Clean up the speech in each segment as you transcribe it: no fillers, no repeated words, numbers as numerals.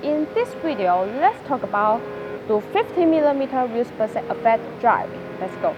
In this video, let's talk about do 50mm wheel spacer affect driving. Let's go.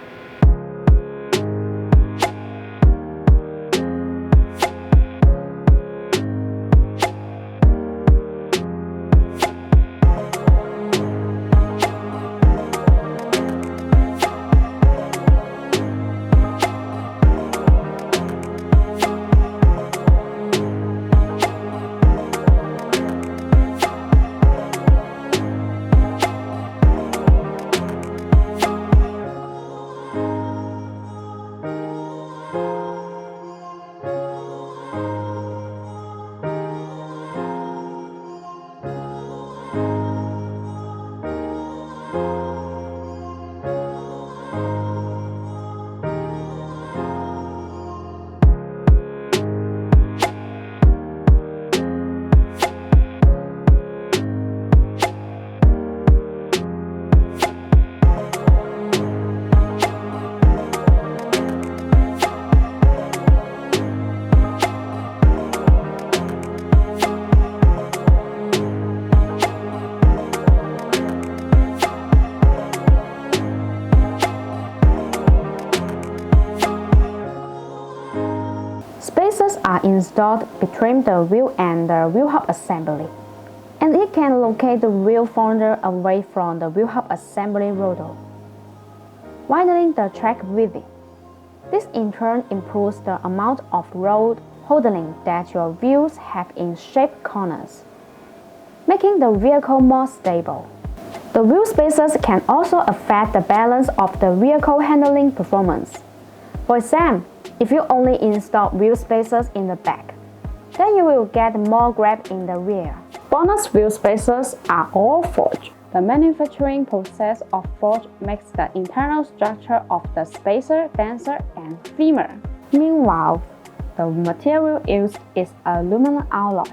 Spacers are installed between the wheel and the wheel hub assembly, and it can locate the wheel further away from the wheel hub assembly rotor, widening the track width. This in turn improves the amount of road holding that your wheels have in sharp corners, making the vehicle more stable. The wheel spacers can also affect the balance of the vehicle handling performance. For example, if you only install wheel spacers in the back, then you will get more grip in the rear. Bonus wheel spacers are all forged. The manufacturing process of forge makes the internal structure of the spacer denser and firmer. Meanwhile, the material used is aluminum alloy,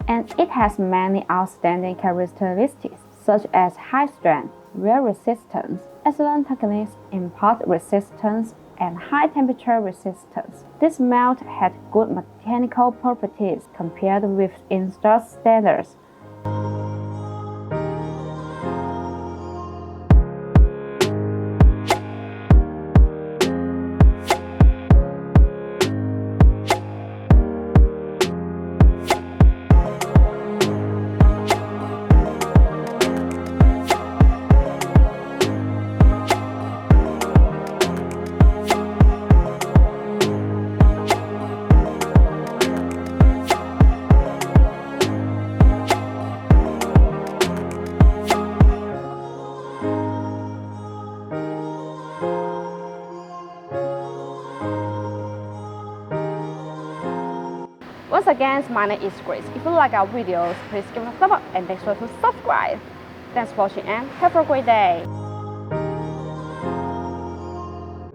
and it has many outstanding characteristics such as high strength, wear resistance, excellent techniques, impact resistance, and high temperature resistance. This melt had good mechanical properties compared with installed standards. Once again, my name is Grace. If you like our videos, please give it a thumbs up and make sure to subscribe. Thanks for watching and have a great day.